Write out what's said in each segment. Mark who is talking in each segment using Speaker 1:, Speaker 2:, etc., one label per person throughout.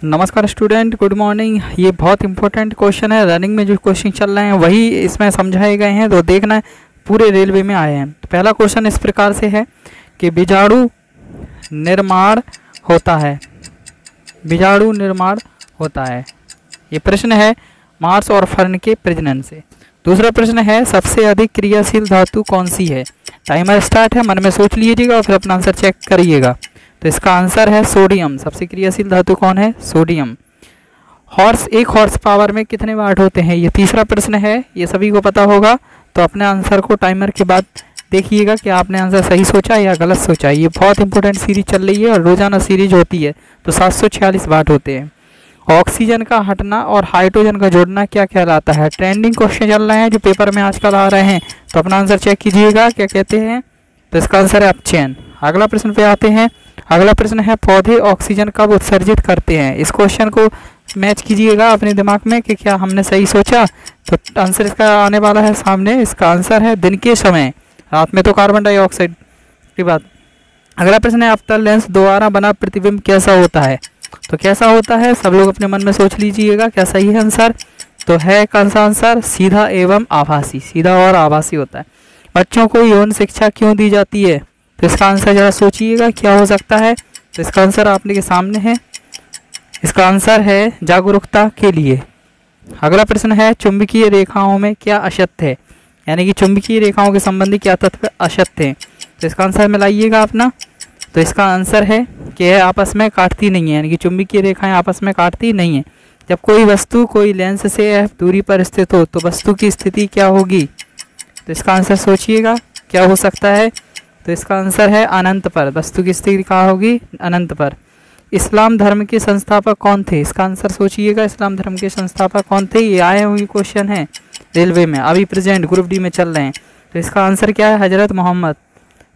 Speaker 1: नमस्कार student, good morning. ये बहुत इंपॉर्टेंट क्वेश्चन है। रनिंग में जो क्वेश्चन चल रहे हैं वही इसमें समझाए गए हैं, तो देखना है। पूरे रेलवे में आए हैं। तो पहला क्वेश्चन इस प्रकार से है कि बीजाणु निर्माण होता है। बीजाणु निर्माण होता है, ये प्रश्न है मार्स और फर्न के प्रजनन से। दूसरा प्रश्न है सबसे अधिक क्रियाशील धातु कौन सी है। टाइमर स्टार्ट है, मन में सोच लीजिएगा और फिर अपना आंसर चेक करिएगा। तो इसका आंसर है सोडियम। सबसे क्रियाशील धातु कौन है? सोडियम। एक हॉर्स पावर में कितने वाट होते हैं, ये तीसरा प्रश्न है। ये सभी को पता होगा, तो अपने आंसर को टाइमर के बाद देखिएगा कि आपने आंसर सही सोचा या गलत सोचा। ये बहुत इंपॉर्टेंट सीरीज चल रही है और रोजाना सीरीज होती है। तो 746 वाट होते हैं। ऑक्सीजन का हटना और हाइड्रोजन का जोड़ना क्या कहलाता है। ट्रेंडिंग क्वेश्चन चल रहे हैं जो पेपर में आजकल आ रहे हैं, तो अपना आंसर चेक कीजिएगा क्या कहते हैं। तो इसका आंसर है अपचयन। अगला प्रश्न पे आते हैं। अगला प्रश्न है पौधे ऑक्सीजन कब उत्सर्जित करते हैं। इस क्वेश्चन को मैच कीजिएगा अपने दिमाग में कि क्या हमने सही सोचा। तो आंसर इसका आने वाला है सामने। इसका आंसर है दिन के समय, रात में तो कार्बन डाइऑक्साइड की बात। अगला प्रश्न है अवतल लेंस द्वारा बना प्रतिबिंब कैसा होता है। तो कैसा होता है सब लोग अपने मन में सोच लीजिएगा क्या सही है आंसर। तो है कौन सा आंसर? सीधा एवं आभासी। सीधा और आभासी होता है। बच्चों को यौन शिक्षा क्यों दी जाती है। तो इसका आंसर जरा सोचिएगा क्या हो सकता है। तो इसका आंसर आपने के सामने है। इसका आंसर है जागरूकता के लिए। अगला प्रश्न है चुंबकीय रेखाओं में क्या असत्य है, यानी कि चुंबकीय रेखाओं के संबंधी क्या तत्व असत्य हैं। तो इसका आंसर मिलाइएगा अपना। तो इसका आंसर है कि यह आपस में काटती नहीं है, यानी कि चुंबकीय रेखाएं आपस में काटती नहीं है। जब कोई वस्तु कोई लेंस से दूरी पर स्थित हो तो वस्तु की स्थिति क्या होगी। तो इसका आंसर सोचिएगा क्या हो सकता है। तो इसका आंसर है अनंत पर। वस्तु की स्थिति कहाँ होगी? अनंत पर। इस्लाम धर्म के संस्थापक कौन थे। इसका आंसर सोचिएगा इस्लाम धर्म के संस्थापक कौन थे। ये आए हुए क्वेश्चन है रेलवे में, अभी प्रेजेंट ग्रुप डी में चल रहे हैं। तो इसका आंसर क्या है? हजरत मोहम्मद।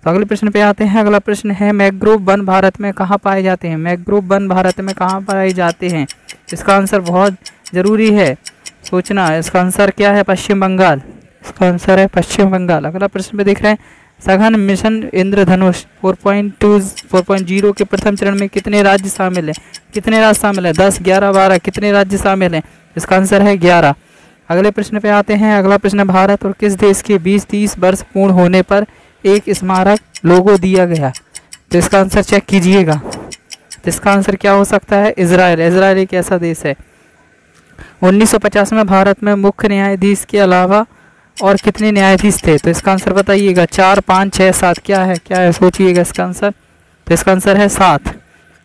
Speaker 1: तो अगले प्रश्न पे आते हैं। अगला प्रश्न है मैंग्रोव वन भारत में कहाँ पाए जाते हैं। मैंग्रोव वन भारत में कहाँ पाए जाते हैं। इसका आंसर बहुत ज़रूरी है सोचना। इसका आंसर क्या है? पश्चिम बंगाल। इसका आंसर है पश्चिम बंगाल। अगला प्रश्न पे देख रहे हैं सघन मिशन इंद्रधनुष 4.0 के प्रथम चरण में कितने राज्य शामिल हैं। कितने राज्य शामिल हैं? 10, 11, 12। कितने राज्य शामिल हैं? इसका आंसर है 11। अगले प्रश्न पे आते हैं। अगला प्रश्न है भारत और किस देश के 20-30 वर्ष पूर्ण होने पर एक स्मारक लोगो दिया गया। तो इसका आंसर चेक कीजिएगा। तो इसका आंसर क्या हो सकता है? इजराइल। इजराइल एक ऐसा देश है। 1950 में भारत में मुख्य न्यायाधीश के अलावा और कितने न्यायाधीश थे। तो इसका आंसर बताइएगा। 4, 5, 6, 7 क्या है सोचिएगा इसका आंसर। तो इसका आंसर है 7।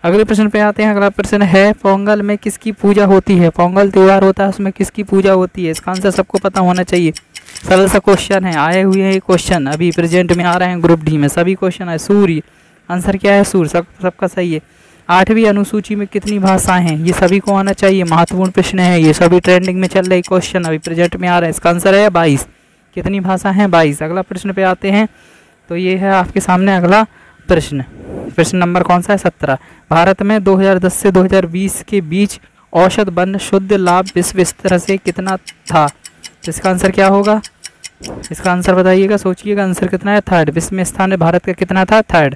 Speaker 1: अगले प्रश्न पे आते हैं। अगला प्रश्न है पोंगल में किसकी पूजा होती है। पोंगल त्यौहार होता है, उसमें किसकी पूजा होती है। इसका आंसर सबको पता होना चाहिए। सरल सा क्वेश्चन है, आए हुए हैं ये क्वेश्चन अभी प्रेजेंट में आ रहे हैं ग्रुप डी में। सभी क्वेश्चन है सूर्य। आंसर क्या है? सूर्य। सबका सही है। 8वीं अनुसूची में कितनी भाषाएं हैं, ये सभी को आना चाहिए। महत्वपूर्ण प्रश्न है ये, सभी ट्रेंडिंग में चल रहे क्वेश्चन अभी प्रेजेंट में आ रहे हैं। इसका आंसर है 22। कितनी भाषा हैं? 22। अगला प्रश्न पे आते हैं। तो ये है आपके सामने अगला प्रश्न। प्रश्न नंबर कौन सा है? 17। भारत में 2010 से 2020 के बीच औसत वन शुद्ध लाभ विश्व स्तर से कितना था। तो इसका आंसर क्या होगा? इसका आंसर बताइएगा, सोचिएगा। आंसर कितना है? 3rd। विश्व में स्थान भारत का कितना था? 3rd।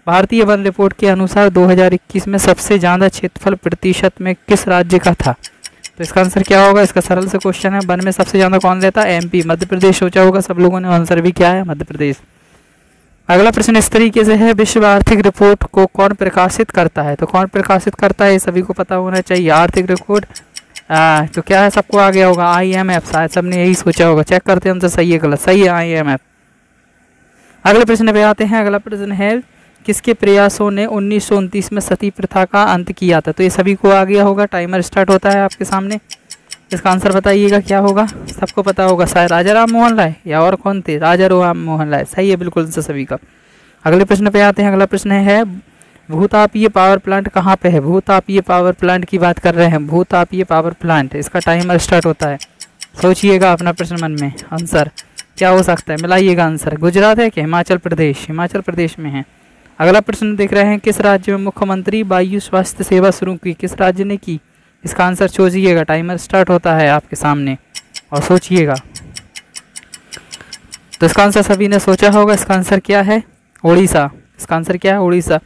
Speaker 1: भारतीय वन रिपोर्ट के अनुसार 2021 में सबसे ज़्यादा क्षेत्रफल प्रतिशत में किस राज्य का था। तो इसका आंसर क्या होगा? इसका सरल से क्वेश्चन है। वन में सबसे ज़्यादा कौन रहता है? MP। मध्य प्रदेश सोचा होगा सब लोगों ने। आंसर भी क्या है? मध्य प्रदेश। अगला प्रश्न इस तरीके से है विश्व आर्थिक रिपोर्ट को कौन प्रकाशित करता है। तो कौन प्रकाशित करता है ये सभी को पता होना चाहिए। आर्थिक रिपोर्ट तो क्या है? सबको आ गया होगा IMF। शायद सबने यही सोचा होगा। चेक करते हैं आंसर सही है गलत। सही है IMF। अगले प्रश्न पे आते हैं। अगला प्रश्न है किसके प्रयासों ने 1929 में सती प्रथा का अंत किया था। तो ये सभी को आ गया होगा। टाइमर स्टार्ट होता है आपके सामने। इसका आंसर बताइएगा क्या होगा। सबको पता होगा शायद राजा राम मोहन राय या और कौन थे? राजा राम मोहन राय। सही है बिल्कुल से सभी का। अगले प्रश्न पे आते हैं। अगला प्रश्न है भूतापीय पावर प्लांट कहाँ पे है। भूतापीय पावर प्लांट की बात कर रहे हैं। भूतापीय पावर प्लांट। इसका टाइमर स्टार्ट होता है। सोचिएगा अपना प्रश्न मन में। आंसर क्या हो सकता है? मिलाइएगा आंसर। गुजरात है कि हिमाचल प्रदेश? हिमाचल प्रदेश में है। अगला प्रश्न देख रहे हैं किस राज्य में मुख्यमंत्री वायु स्वास्थ्य सेवा शुरू की। किस राज्य ने की। इसका आंसर सोचिएगा। टाइमर स्टार्ट होता है आपके सामने और सोचिएगा। तो इसका आंसर सभी ने सोचा होगा। इसका आंसर क्या है? उड़ीसा। इसका आंसर क्या है? उड़ीसा।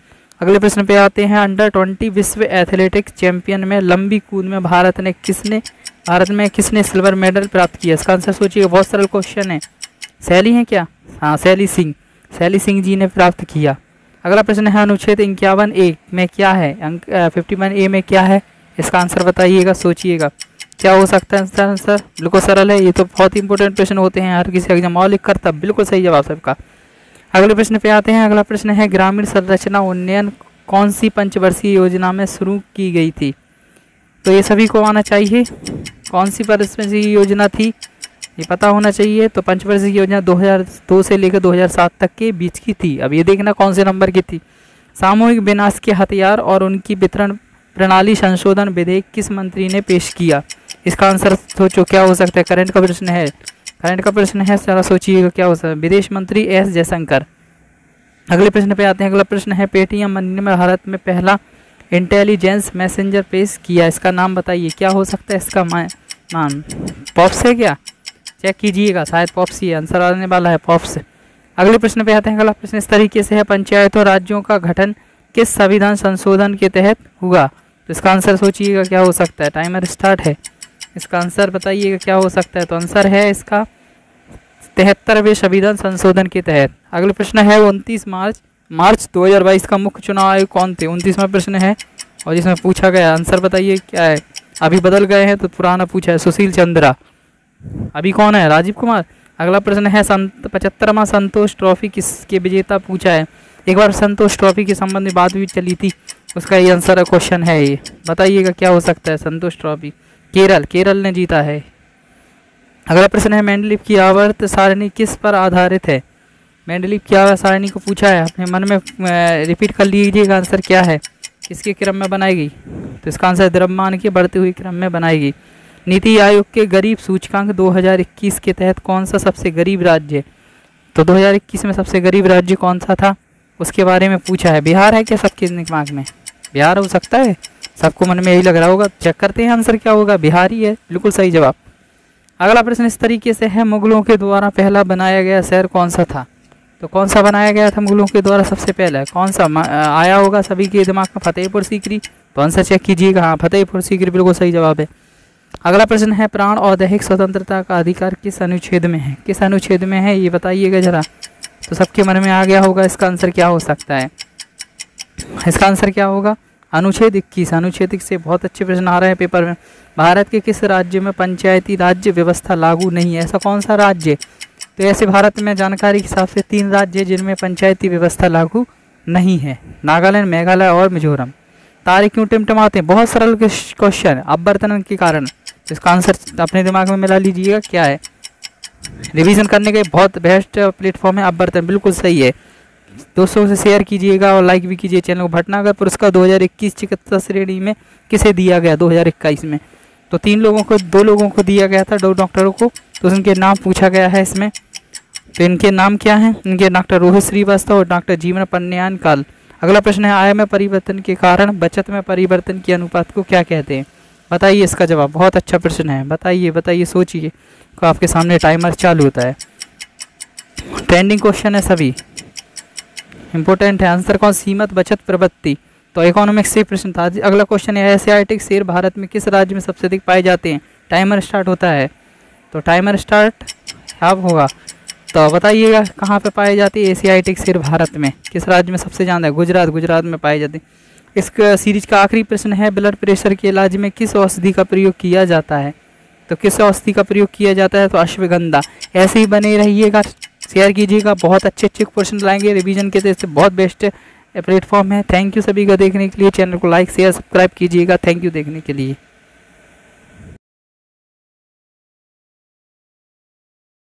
Speaker 1: अगले प्रश्न पे आते हैं। अंडर 20 विश्व एथलेटिक्स चैंपियन में लंबी कूद में भारत में किसने सिल्वर मेडल प्राप्त किया? इसका आंसर सोचिए, बहुत सरल क्वेश्चन है। शैली है क्या? हाँ, शैली सिंह जी ने प्राप्त किया। अगला प्रश्न है अनुच्छेद 51A में क्या है? 51A में क्या है? इसका आंसर बताइएगा, सोचिएगा क्या हो सकता है इसका आंसर। बिल्कुल सरल है, ये तो बहुत इंपॉर्टेंट प्रश्न होते हैं हर किसी एग्जाम। मौलिक कर्तव्य, बिल्कुल सही जवाब सबका। अगले प्रश्न पे आते हैं। अगला प्रश्न है ग्रामीण संरचना उन्नयन कौन सी पंचवर्षीय योजना में शुरू की गई थी? तो ये सभी को आना चाहिए। कौन सी पंचवर्षीय योजना थी ये पता होना चाहिए। तो पंचवर्षीय योजना 2002 से लेकर 2007 तक के बीच की थी। अब ये देखना कौन से नंबर की थी। सामूहिक विनाश के हथियार और उनकी वितरण प्रणाली संशोधन विधेयक किस मंत्री ने पेश किया? इसका आंसर सोचो क्या हो सकता है। करंट का प्रश्न है, जरा सोचिएगा क्या हो सकता है। विदेश मंत्री एस जयशंकर। अगले प्रश्न पे आते हैं। अगला प्रश्न है पेटीएम मनी में भारत में पहला इंटेलिजेंस मैसेंजर पेश किया, इसका नाम बताइए, क्या हो सकता है इसका नाम? पॉप्स है क्या? चेक कीजिएगा, शायद पॉप्स ही आंसर आने वाला है, पॉप्स। अगले प्रश्न पे आते हैं। अगला प्रश्न इस तरीके से है, पंचायतों राज्यों का गठन किस संविधान संशोधन के तहत हुआ? तो इसका आंसर सोचिएगा क्या हो सकता है। टाइमर स्टार्ट है, इसका आंसर बताइएगा क्या हो सकता है। तो आंसर है इसका 73वें संविधान संशोधन के तहत। अगला प्रश्न है 29 मार्च 2022 का मुख्य चुनाव आयोग कौन थे? 29वां प्रश्न है और जिसमें पूछा गया आंसर बताइए क्या है। अभी बदल गए हैं तो पुराना पूछा है, सुशील चंद्रा। अभी कौन है? राजीव कुमार। अगला प्रश्न है 75वां संतोष ट्रॉफी किसके विजेता पूछा है? एक बार संतोष ट्रॉफी के संबंध में बात भी चली थी, उसका ये आंसर क्वेश्चन है। ये बताइएगा क्या हो सकता है। संतोष ट्रॉफी केरल ने जीता है। अगला प्रश्न है मेंडलीव की आवर्त सारणी किस पर आधारित है? मेंडलीव की आवर्त सारणी को पूछा है, अपने मन में रिपीट कर लीजिएगा आंसर क्या है। किसके क्रम में बनाई गई? तो इसका आंसर द्रव्यमान के बढ़ते हुए क्रम में बनाई गई। नीति आयोग के गरीब सूचकांक 2021 के तहत कौन सा सबसे गरीब राज्य? तो 2021 में सबसे गरीब राज्य कौन सा था उसके बारे में पूछा है। बिहार है क्या सबके दिमाग में? बिहार हो सकता है, सबको मन में यही लग रहा होगा। चेक करते हैं आंसर क्या होगा। बिहार ही है, बिल्कुल सही जवाब। अगला प्रश्न इस तरीके से है, मुगलों के द्वारा पहला बनाया गया शहर कौन सा था? तो कौन सा बनाया गया था मुगलों के द्वारा सबसे पहले? कौन सा आया होगा सभी के दिमाग में? फतेहपुर सीकरी। तो आंसर चेक कीजिएगा, हाँ फतेहपुर सीकरी बिल्कुल सही जवाब है। अगला प्रश्न है प्राण और दैहिक स्वतंत्रता का अधिकार किस अनुच्छेद में है? किस अनुच्छेद में है ये बताइएगा जरा। तो सबके मन में आ गया होगा इसका आंसर क्या हो सकता है। इसका आंसर क्या होगा? अनुच्छेद 21। अनुच्छेद से बहुत अच्छे प्रश्न आ रहे हैं पेपर में। भारत के किस राज्य में पंचायती राज्य व्यवस्था लागू नहीं है? ऐसा कौन सा राज्य? तो ऐसे भारत में जानकारी के हिसाब से 3 राज्य हैं जिनमें पंचायती व्यवस्था लागू नहीं है, नागालैंड, मेघालय और मिजोरम। तारे क्यों टिमटिमाते हैं? बहुत सरल क्वेश्चन, अपवर्तन के कारण। इसका आंसर अपने दिमाग में मिला लीजिएगा क्या है। रिवीजन करने के बहुत बेस्ट प्लेटफॉर्म है अपवर्तन, बिल्कुल सही है। दोस्तों से शेयर कीजिएगा और लाइक भी कीजिए चैनल को। भटनागर पुरस्कार 2021 चिकित्सा श्रेणी में किसे दिया गया 2021 में? तो 2 लोगों को दिया गया था, 2 डॉक्टरों को। तो उनके नाम पूछा गया है इसमें। तो इनके नाम क्या हैं? इनके डॉक्टर रोहित श्रीवास्तव और डॉक्टर जीवन पन्यान काल। अगला प्रश्न है आय में परिवर्तन के कारण बचत में परिवर्तन के अनुपात को क्या कहते हैं? बताइए इसका जवाब। बहुत अच्छा प्रश्न है, बताइए सोचिए। तो आपके सामने टाइमर चालू होता है। ट्रेंडिंग क्वेश्चन है, सभी इंपॉर्टेंट है। आंसर कौन? सीमित बचत प्रवृत्ति। तो इकोनॉमिक्स से प्रश्न था। अगला क्वेश्चन है एशियाटिक शेर भारत में किस राज्य में सबसे अधिक पाए जाते हैं? टाइमर स्टार्ट होता है। तो टाइमर स्टार्ट अब होगा। तो बताइएगा कहाँ पे पाए जाते हैं एशियाटिक शेर भारत में? किस राज्य में सबसे ज़्यादा है? गुजरात में पाए जाते हैं। इस सीरीज का आखिरी प्रश्न है ब्लड प्रेशर के इलाज में किस औषधि का प्रयोग किया जाता है? तो किस औषधि का प्रयोग किया जाता है? तो अश्वगंधा। ऐसे ही बने रहिएगा, शेयर कीजिएगा, बहुत अच्छे क्वेश्चन लाएंगे रिवीजन के लिए। बहुत बेस्ट प्लेटफॉर्म है। थैंक यू सभी का देखने के लिए। चैनल को लाइक शेयर सब्सक्राइब कीजिएगा। थैंक यू देखने के लिए।